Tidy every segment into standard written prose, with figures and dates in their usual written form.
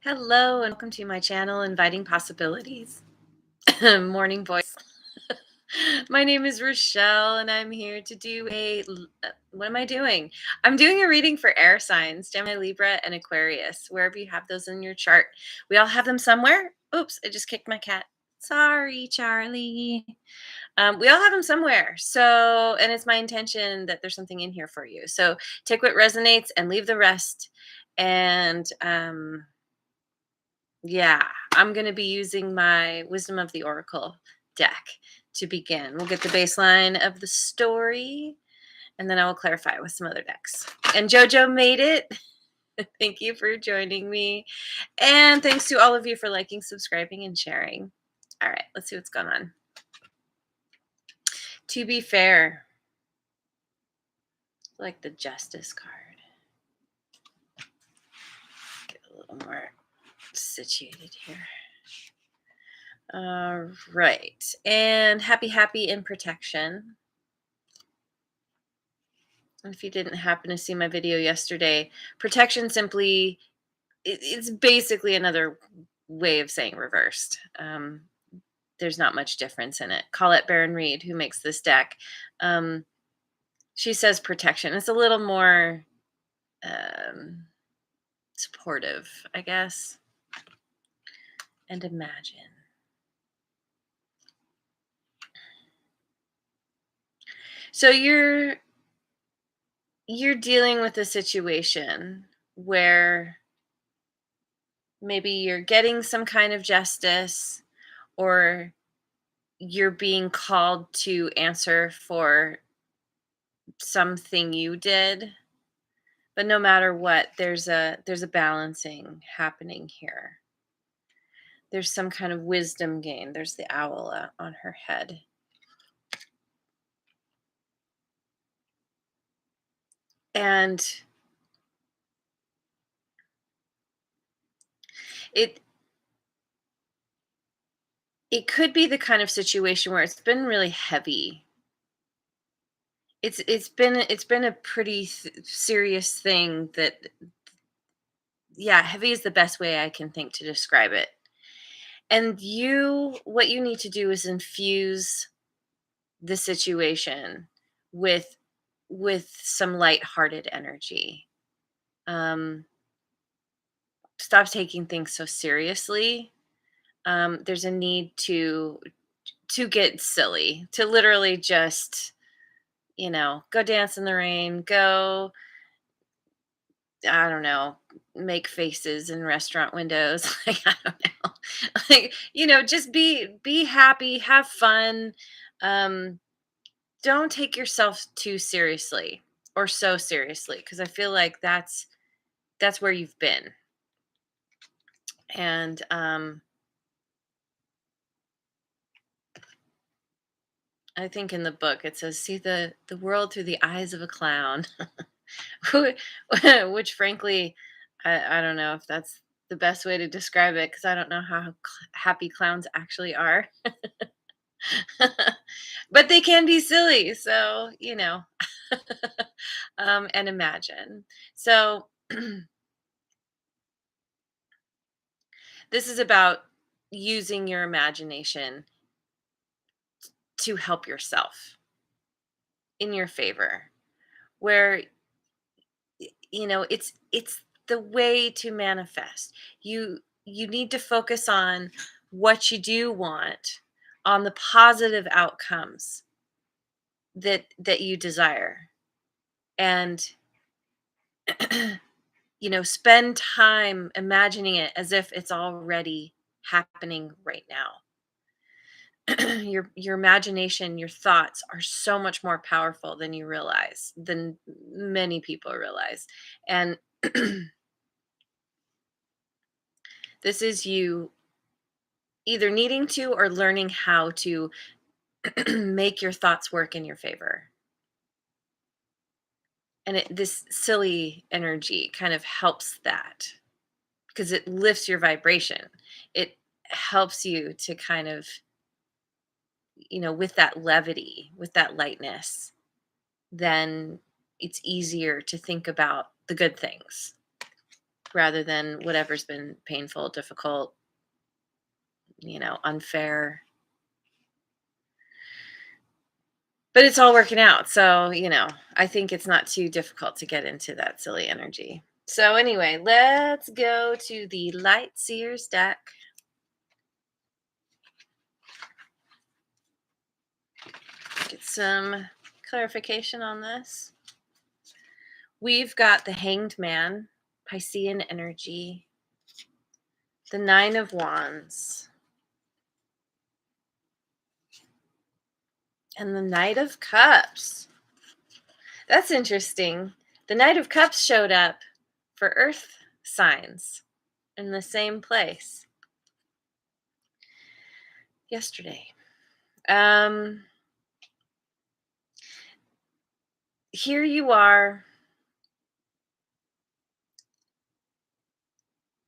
Hello and welcome to my channel, Inviting Possibilities. Morning voice. My name is Rochelle and I'm here to do what am I doing? I'm doing a reading for air signs, Gemini, Libra, and Aquarius, wherever you have those in your chart. We all have them somewhere. Oops, I just kicked my cat. Sorry, Charlie. We all have them somewhere. So, and it's my intention that there's something in here for you. So take what resonates and leave the rest. And, yeah, I'm going to be using my Wisdom of the Oracle deck to begin. We'll get the baseline of the story, and then I will clarify with some other decks. And JoJo made it. Thank you for joining me. And thanks to all of you for liking, subscribing, and sharing. All right, let's see what's going on. To be fair, like the Justice card. Get a little more situated here. All right. And happy in protection. And if you didn't happen to see my video yesterday, protection simply, it's basically another way of saying reversed. There's not much difference in it. Colette Baron Reed, who makes this deck, she says protection. It's a little more supportive, I guess. And imagine. So you're dealing with a situation where maybe you're getting some kind of justice, or you're being called to answer for something you did. But no matter what, there's a balancing happening here. There's some kind of wisdom gain. There's the owl on her head. And it could be the kind of situation where it's been really heavy. It's been a pretty serious thing that, yeah, heavy is the best way I can think to describe it. And what you need to do is infuse the situation with some lighthearted energy. Stop taking things so seriously. There's a need to get silly, to literally just, go dance in the rain, go, I don't know, make faces in restaurant windows. Like, I don't know. Like, just be happy, have fun. Don't take yourself too seriously, or so seriously, because I feel like that's where you've been. And I think in the book it says, see the world through the eyes of a clown. Which frankly, I don't know if that's the best way to describe it, because I don't know how happy clowns actually are. But they can be silly, so and imagine. So this is about using your imagination to help yourself in your favor, where it's the way to manifest. You need to focus on what you do want, on the positive outcomes that you desire, and spend time imagining it as if it's already happening right now. Your imagination, your thoughts are so much more powerful than you realize, than many people realize. And this is you either needing to or learning how to make your thoughts work in your favor. And this silly energy kind of helps that, because it lifts your vibration. It helps you to kind of, with that levity, with that lightness, then it's easier to think about the good things. rather than whatever's been painful, difficult, unfair. But it's all working out. So, I think it's not too difficult to get into that silly energy. So, anyway, let's go to the Light Seers deck. Get some clarification on this. We've got the Hanged Man, Piscean energy, the Nine of Wands, and the Knight of Cups. That's interesting. The Knight of Cups showed up for Earth signs in the same place yesterday. Here you are.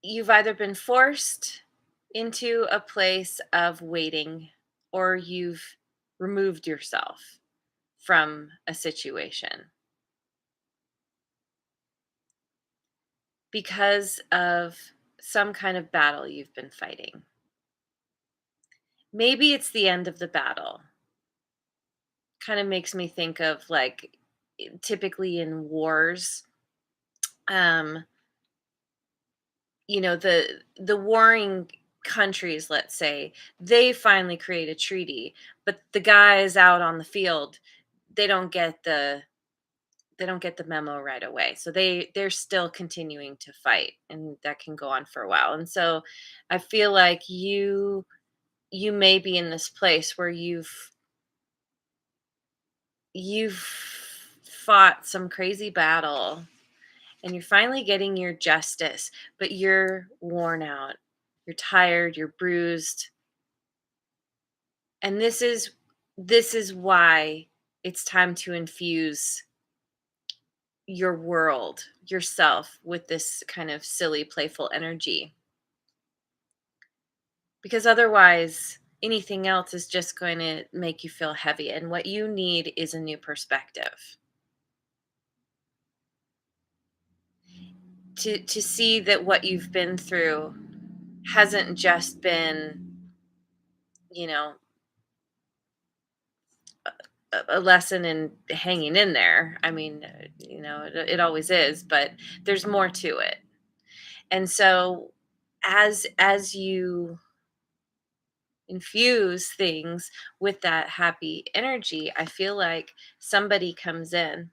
You've either been forced into a place of waiting or you've removed yourself from a situation because of some kind of battle you've been fighting. Maybe it's the end of the battle. Kind of makes me think of like typically in wars, um, the warring countries, let's say, they finally create a treaty, but the guys out on the field, they don't get the memo right away. So they're still continuing to fight, and that can go on for a while. And so I feel like you may be in this place where you've fought some crazy battle and you're finally getting your justice, but you're worn out. You're tired, you're bruised. And this is why it's time to infuse your world, yourself, with this kind of silly, playful energy. Because otherwise, anything else is just going to make you feel heavy. And what you need is a new perspective. To see that what you've been through hasn't just been, you know, a lesson in hanging in there. I mean, it always is, but there's more to it. And so as you infuse things with that happy energy, I feel like somebody comes in.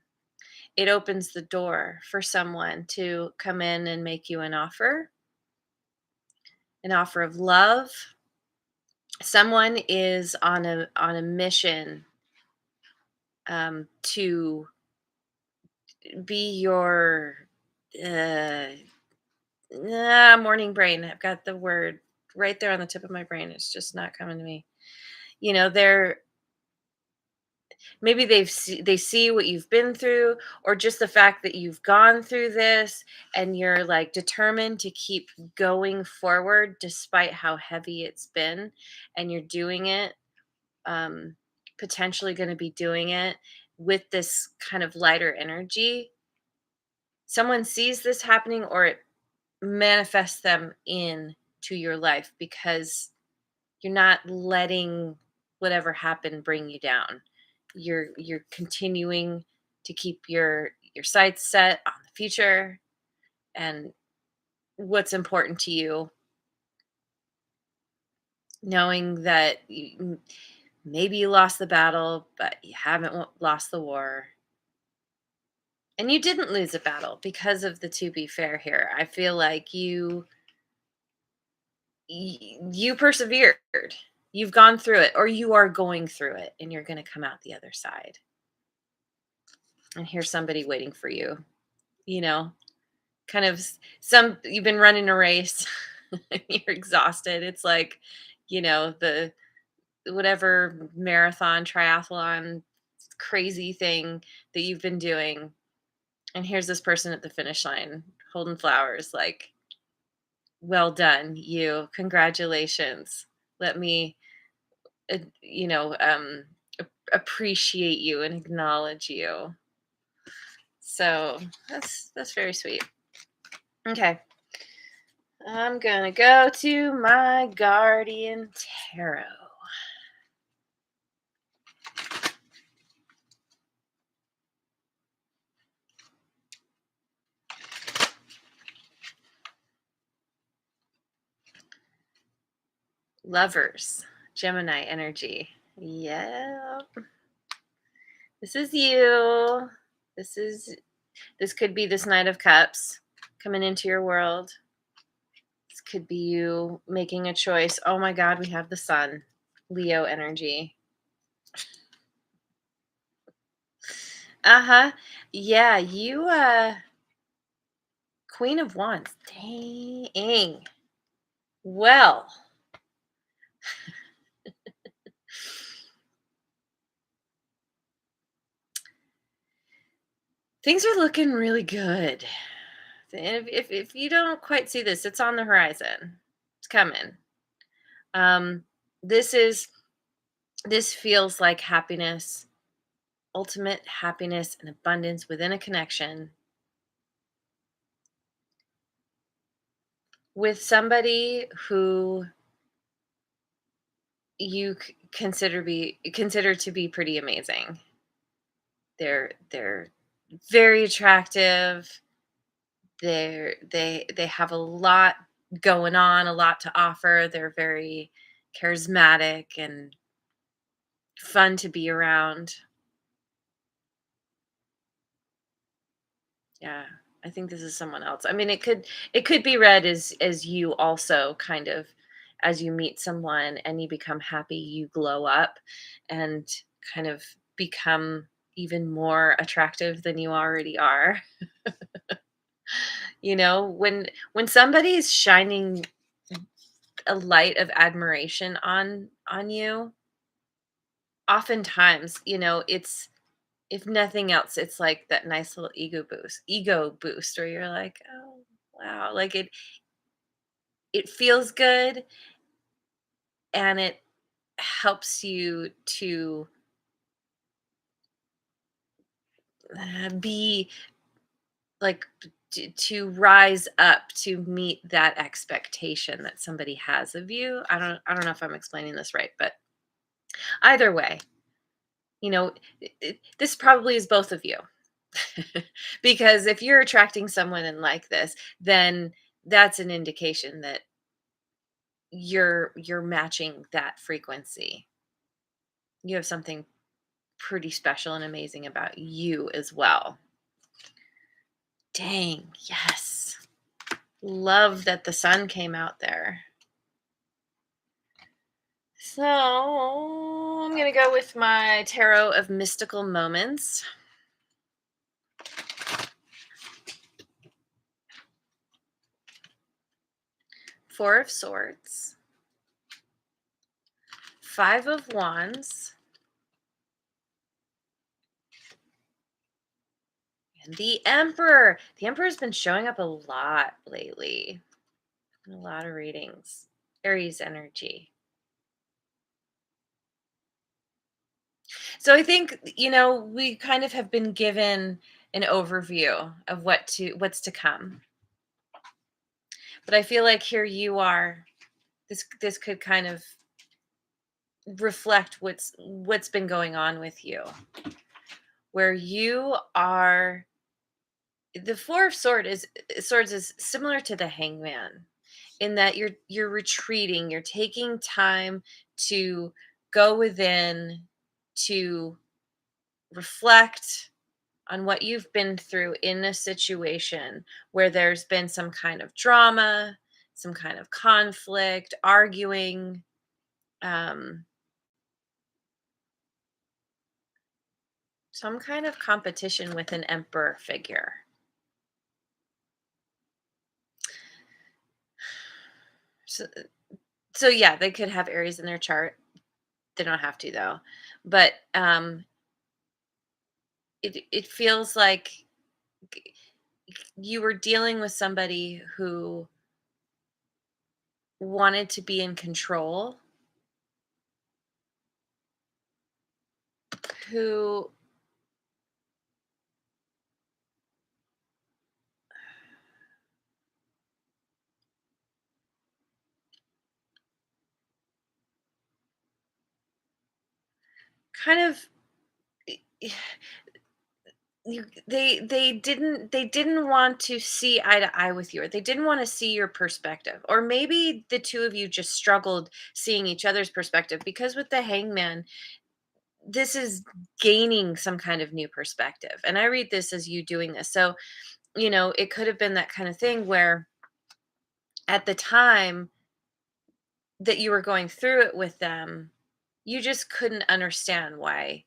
It opens the door for someone to come in and make you an offer of love. Someone is on a mission to be your uh, morning brain. I've got the word right there on the tip of my brain. It's just not coming to me. They're maybe they see what you've been through, or just the fact that you've gone through this and you're like determined to keep going forward despite how heavy it's been, and you're doing it, um, potentially going to be doing it with this kind of lighter energy. Someone sees this happening, or it manifest them in to your life because you're not letting whatever happened bring you down. You're continuing to keep your sights set on the future and what's important to you, knowing that maybe you lost the battle, but you haven't lost the war. And you didn't lose a battle because of the to be fair here. I feel like you persevered. You've gone through it, or you are going through it, and you're going to come out the other side. And here's somebody waiting for you. You know, kind of you've been running a race and you're exhausted. It's like, the whatever marathon, triathlon, crazy thing that you've been doing. And here's this person at the finish line holding flowers, like, well done, you. Congratulations. Let me, uh, you know, um, appreciate you and acknowledge you. So that's very sweet. Okay. I'm gonna go to my guardian tarot. Lovers, Gemini energy. Yeah, this is you. This is this could be this Knight of Cups coming into your world. This could be you making a choice. Oh my God, we have the Sun, Leo energy. Uh-huh. Yeah, you Queen of Wands. Dang. Well, things are looking really good. If you don't quite see this, it's on the horizon. It's coming. Um, this is this feels like happiness, ultimate happiness and abundance within a connection with somebody who you consider to be pretty amazing. They're very attractive. They have a lot going on, a lot to offer. They're very charismatic and fun to be around. Yeah, I think this is someone else. I mean, it could be read as you also kind of as you meet someone and you become happy, you glow up and kind of become even more attractive than you already are. When somebody's shining a light of admiration on you, oftentimes, it's if nothing else, it's like that nice little ego boost where you're like, "Oh, wow." Like it feels good and it helps you to be like to rise up to meet that expectation that somebody has of you. I don't know if I'm explaining this right, but either way, you know, this probably is both of you. Because if you're attracting someone and like this, then that's an indication that you're matching that frequency. You have something pretty special and amazing about you as well. Dang, yes. Love that the sun came out there. So I'm going to go with my tarot of mystical moments. Four of Swords, Five of Wands, and the Emperor. The Emperor's been showing up a lot lately in a lot of readings. Aries energy. So I think, we kind of have been given an overview of what's to come. But I feel like here you are. This could kind of reflect what's been going on with you. Where you are the Four of Swords is similar to the Hangman in that you're retreating, you're taking time to go within, to reflect on what you've been through in a situation where there's been some kind of drama, some kind of conflict, arguing, um, some kind of competition with an emperor figure. So, so yeah, they could have Aries in their chart. They don't have to though. But it feels like you were dealing with somebody who wanted to be in control, who kind of they didn't want to see eye to eye with you, or they didn't want to see your perspective, or maybe the two of you just struggled seeing each other's perspective, because with the hangman, this is gaining some kind of new perspective, and I read this as you doing this. So it could have been that kind of thing where at the time that you were going through it with them, you just couldn't understand why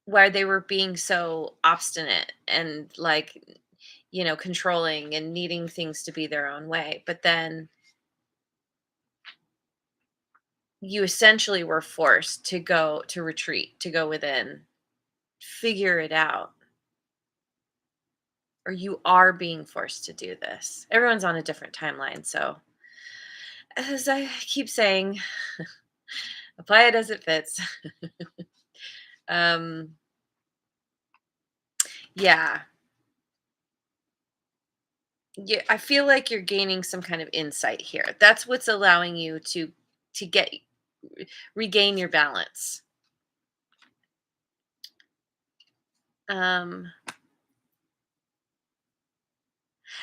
they were being so obstinate and, like, controlling and needing things to be their own way. But then you essentially were forced to retreat, to go within, figure it out, or you are being forced to do this. Everyone's on a different timeline. So, as I keep saying, apply it as it fits. um, yeah. Yeah, I feel like you're gaining some kind of insight here. That's what's allowing you to get regain your balance. Um,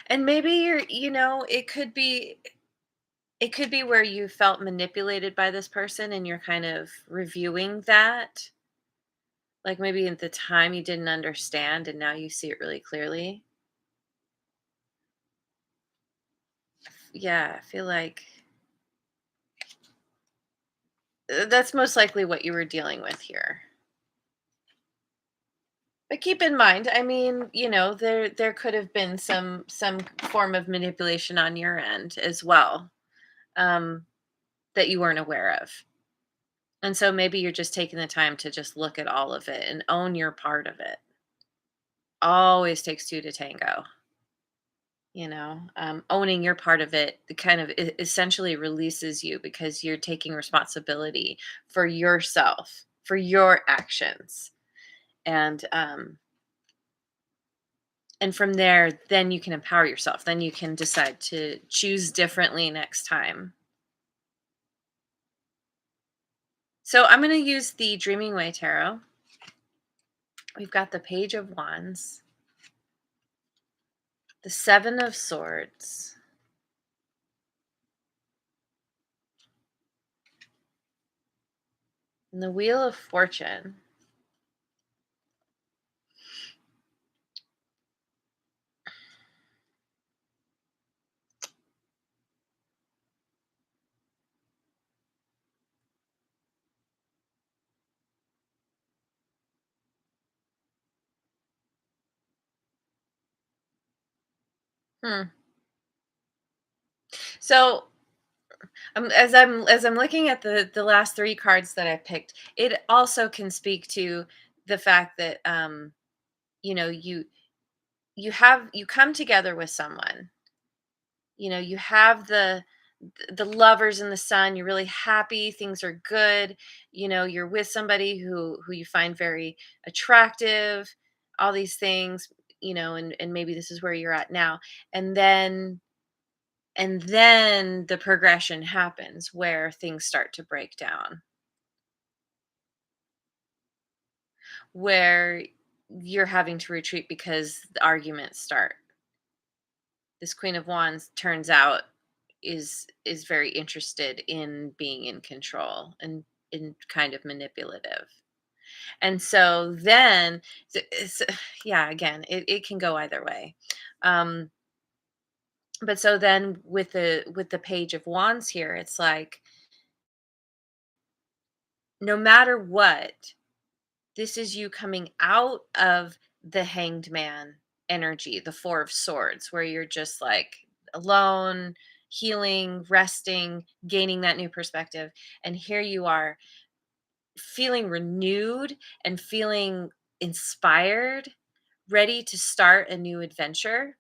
and maybe it could be where you felt manipulated by this person and you're kind of reviewing that. Like, maybe at the time you didn't understand and now you see it really clearly. Yeah, I feel like that's most likely what you were dealing with here. But keep in mind, I mean, there could have been some form of manipulation on your end as well, um, that you weren't aware of. And so maybe you're just taking the time to just look at all of it and own your part of it. Always takes two to tango. Owning your part of it kind of essentially releases you, because you're taking responsibility for yourself, for your actions, and from there, then you can empower yourself. Then you can decide to choose differently next time. So I'm going to use the Dreaming Way Tarot. We've got the Page of Wands, the Seven of Swords, and the Wheel of Fortune. Hmm. So, as I'm looking at the last three cards that I picked, it also can speak to the fact that you come together with someone. You have the lovers in the sun. You're really happy, things are good. You're with somebody who you find very attractive, all these things. And maybe this is where you're at now. And then and then the progression happens where things start to break down, where you're having to retreat because the arguments start. This Queen of Wands turns out is very interested in being in control and in kind of manipulative. And so then yeah, again, it can go either way. Um but so then with the Page of Wands here, it's like, no matter what, this is you coming out of the Hanged Man energy, the Four of Swords, where you're just like alone, healing, resting, gaining that new perspective. And here you are, feeling renewed and feeling inspired, ready to start a new adventure,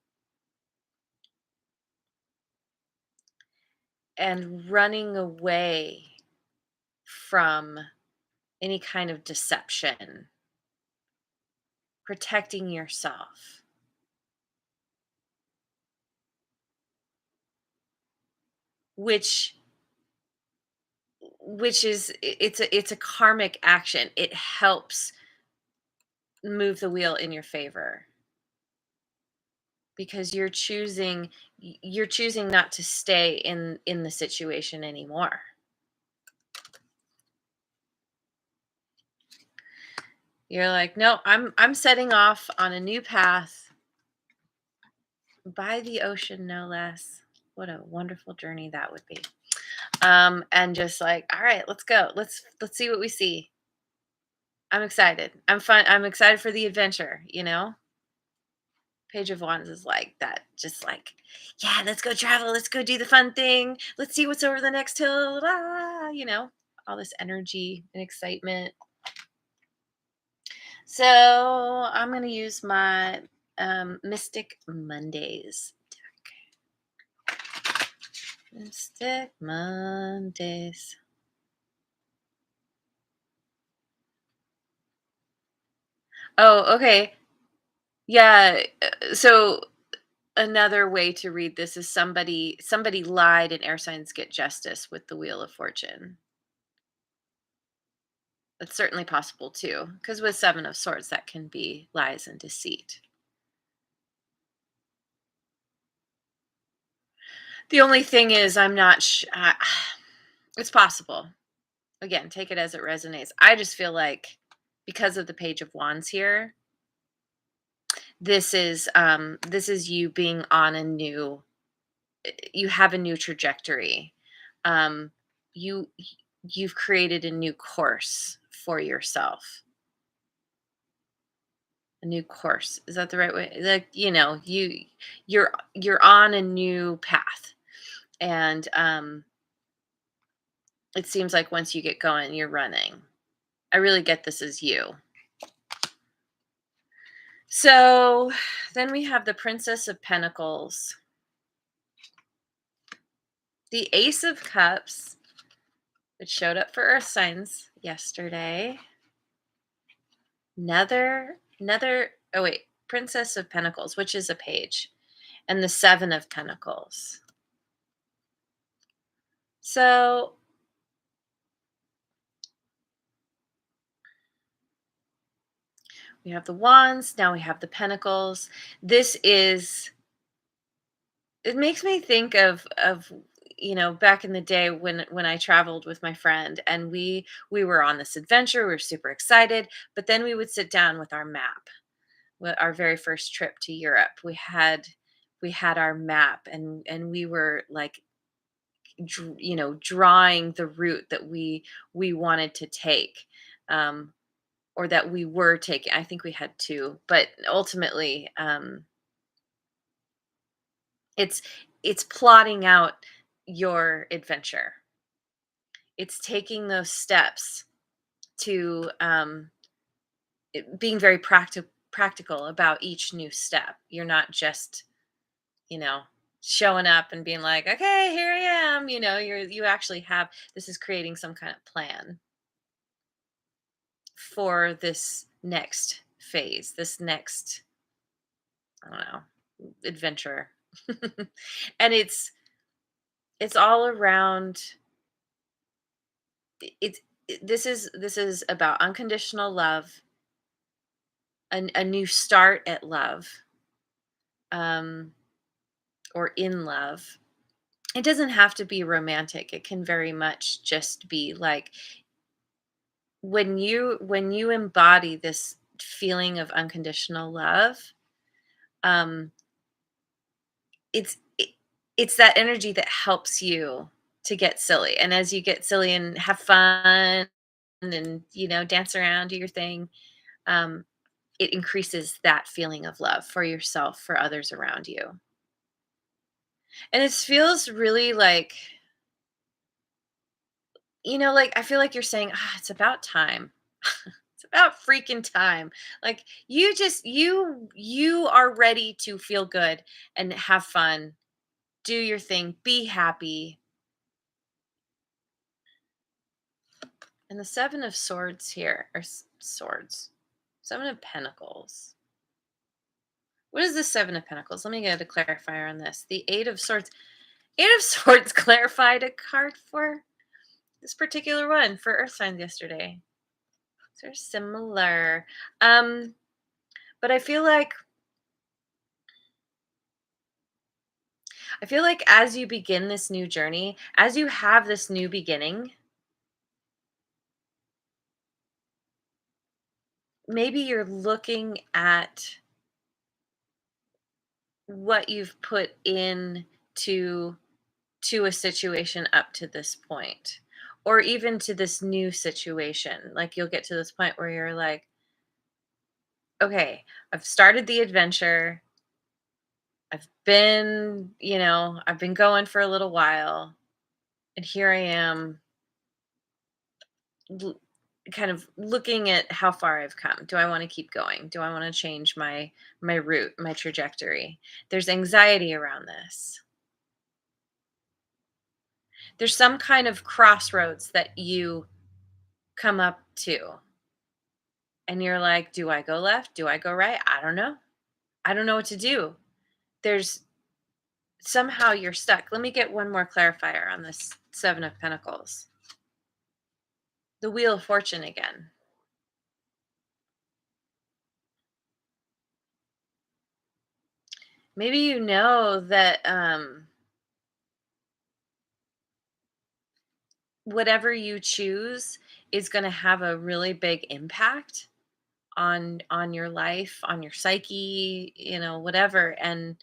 and running away from any kind of deception, protecting yourself, which which is it's a karmic action. It helps move the wheel in your favor because you're choosing not to stay in the situation anymore. You're like, no, I'm setting off on a new path by the ocean, no less. What a wonderful journey that would be. And just like, all right, let's go. Let's see what we see. I'm excited. I'm excited for the adventure, you know? Page of Wands is like that, just like, yeah, let's go travel, let's go do the fun thing, let's see what's over the next hill, you know, all this energy and excitement. So I'm going to use my Mystic Mondays deck. Mystic Mondays. Oh, okay. Yeah. So another way to read this is somebody lied and air signs get justice with the Wheel of Fortune. That's certainly possible too, because with Seven of Swords, that can be lies and deceit. The only thing is, I'm not it's possible. Again, take it as it resonates. I just feel like because of the Page of Wands here, this is you being on a new, you have a new trajectory. Um, you you've created a new course for yourself. A new course. Is that the right way? Like, you know, you're on a new path. And it seems like once you get going, you're running. I really get this as you. So then we have the Princess of Pentacles, the Ace of Cups, which showed up for Earth signs yesterday. Oh wait, Princess of Pentacles, which is a page, and the Seven of Pentacles. So we have the Wands, now we have the Pentacles. This is, it makes me think of you know, back in the day when I traveled with my friend and we were on this adventure, we were super excited, but then we would sit down with our map. With our very first trip to Europe, we had our map, and we were like, you know, drawing the route that we wanted to take, um, or that we were taking. I think we had two, but ultimately, it's it's plotting out your adventure. It's taking those steps to being very practical about each new step. You're not just, you know, showing up and being like, okay, here I am. You know, you actually have, this is creating some kind of plan for this next phase, this next, I don't know, adventure. And it's all around, it's this is about unconditional love, a new start at love, um or in love. It doesn't have to be romantic. It can very much just be like when you embody this feeling of unconditional love, um it's that energy that helps you to get silly. And as you get silly and have fun and, you know, dance around, do your thing, um it increases that feeling of love for yourself, for others around you. And it feels really like, you know, like I feel like you're saying, it's about time. It's about freaking time. Like you just you are ready to feel good and have fun, do your thing, be happy. And the Seven of Swords here, or swords, Seven of Pentacles. What is the Seven of Pentacles? Let me get a clarifier on this. The Eight of Swords. Eight of Swords clarified a card for. This particular one for Earth signs yesterday. They're similar. Um, but I feel like as you begin this new journey, as you have this new beginning, maybe you're looking at what you've put in to a situation up to this point, or even to this new situation. Like you'll get to this point where you're like, okay, I've started the adventure. I've been going for a little while, and here I am, l- kind of looking at how far I've come. Do I want to keep going? Do I want to change my route, my trajectory? There's anxiety around this. There's some kind of crossroads that you come up to, and you're like, do I go left? Do I go right? I don't know. I don't know what to do. There's somehow you're stuck. Let me get one more clarifier on this 7 of Pentacles. The Wheel of Fortune again. Maybe you know that whatever you choose is going to have a really big impact on your life, on your psyche, whatever. And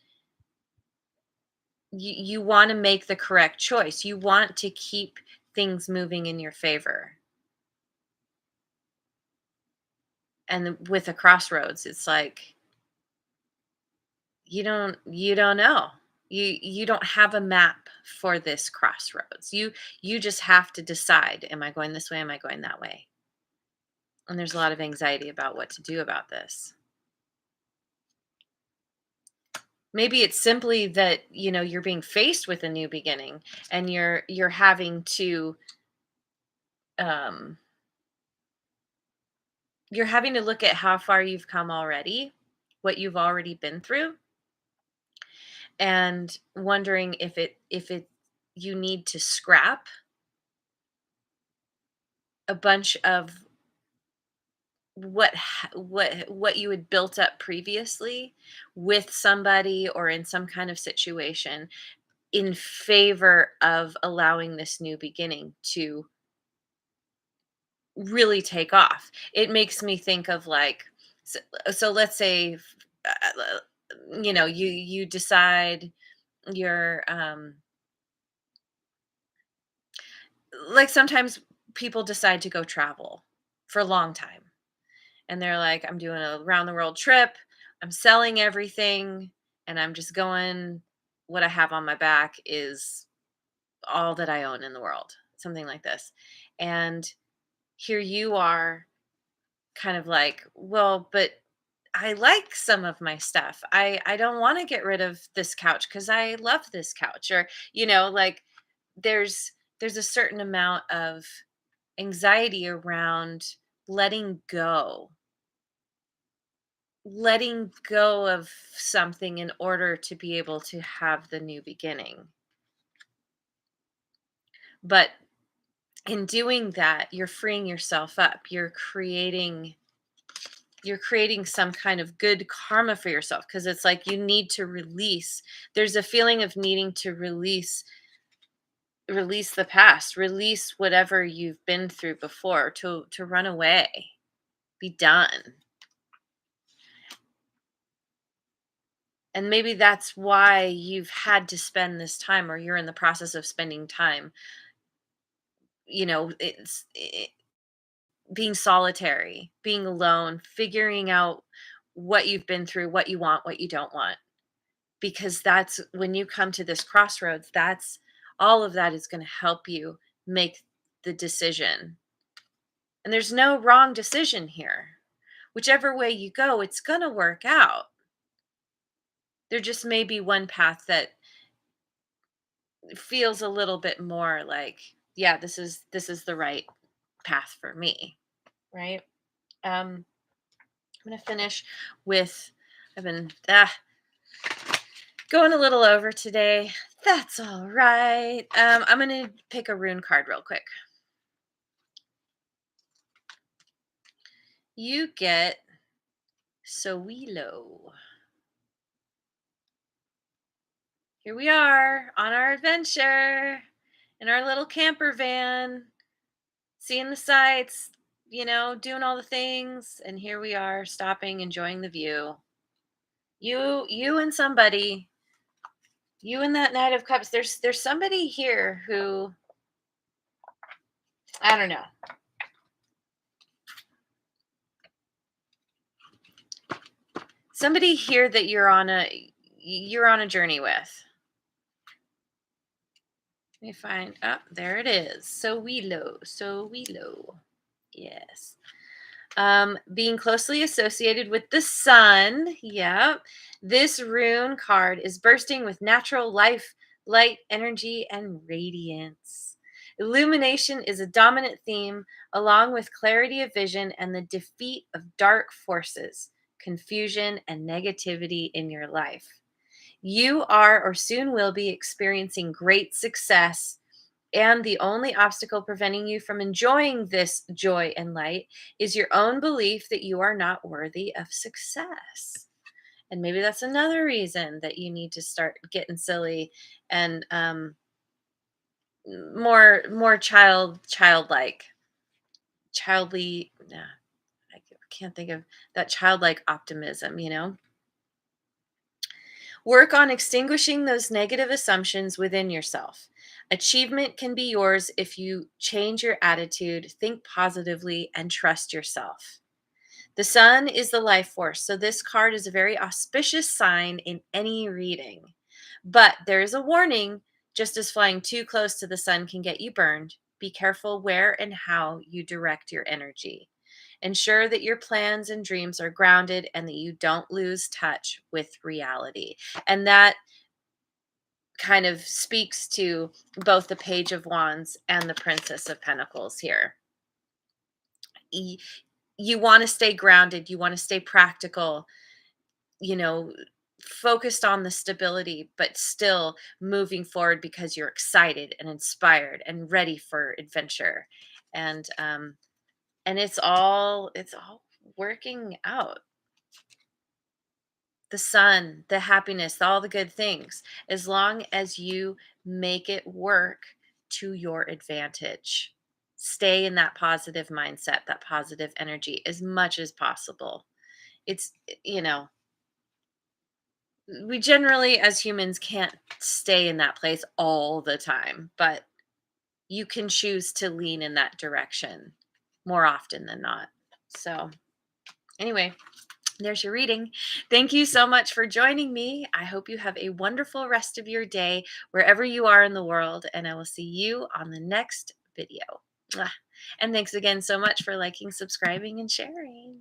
you want to make the correct choice. You want to keep things moving in your favor. And with a crossroads, it's like you don't know. You don't have a map for this crossroads. You just have to decide, am I going this way? Am I going that way? And there's a lot of anxiety about what to do about this. Maybe it's simply that, you're being faced with a new beginning, and you're having to um you're having to look at how far you've come already, what you've already been through, and wondering if it you need to scrap a bunch of what you had built up previously with somebody or in some kind of situation, in favor of allowing this new beginning to really take off. It makes me think of, like, so let's say, you decide you're, like, sometimes people decide to go travel for a long time, and they're like, I'm doing a round the world trip, I'm selling everything, and I'm just going, what I have on my back is all that I own in the world, something like this. And here you are, kind of like, well, but I like some of my stuff. I don't want to get rid of this couch cuz I love this couch, or like, there's there's a certain amount of anxiety around letting go. Letting go of something in order to be able to have the new beginning. But in doing that, you're freeing yourself up. You're creating some kind of good karma for yourself, because it's like you need to release. There's a feeling of needing to release the past, release whatever you've been through before, to run away, be done. And maybe that's why you've had to spend this time, or you're in the process of spending time, being solitary, being alone, figuring out what you've been through, what you want, what you don't want. Because that's when you come to this crossroads, that's all of that is going to help you make the decision. And there's no wrong decision here. Whichever way you go, it's going to work out. There just may be one path that feels a little bit more like, yeah, this is the right path for me, right? I'm going to finish with, I've been going a little over today. That's all right. I'm going to pick a rune card real quick. You get Sowilo. Here we are on our adventure in our little camper van, seeing the sights, doing all the things. And here we are stopping, enjoying the view. You and somebody, you and that Knight of Cups. There's somebody here who, I don't know. Somebody here that you're on a journey with. Let me find. Oh, there it is. So we low. Yes. Being closely associated with the sun. Yep. This rune card is bursting with natural life, light, energy, and radiance. Illumination is a dominant theme, along with clarity of vision and the defeat of dark forces, confusion, and negativity in your life. You are or soon will be experiencing great success, and the only obstacle preventing you from enjoying this joy and light is your own belief that you are not worthy of success. And maybe that's another reason that you need to start getting silly and more childlike, childly. Nah, I can't think of that childlike optimism. Work on extinguishing those negative assumptions within yourself. Achievement can be yours if you change your attitude, think positively, and trust yourself. The sun is the life force, so this card is a very auspicious sign in any reading. But there is a warning, just as flying too close to the sun can get you burned. Be careful where and how you direct your energy. Ensure that your plans and dreams are grounded and that you don't lose touch with reality. And that kind of speaks to both the Page of Wands and the Princess of Pentacles here. Y- You want to stay grounded, you want to stay practical, you know, focused on the stability, but still moving forward because you're excited and inspired and ready for adventure. And it's all working out. The sun, the happiness, all the good things, as long as you make it work to your advantage. Stay in that positive mindset, that positive energy as much as possible. It's, you know, we generally as humans can't stay in that place all the time, but you can choose to lean in that direction more often than not. So, anyway, there's your reading. Thank you so much for joining me. I hope you have a wonderful rest of your day wherever you are in the world, and I will see you on the next video. Mwah. And thanks again so much for liking, subscribing, and sharing.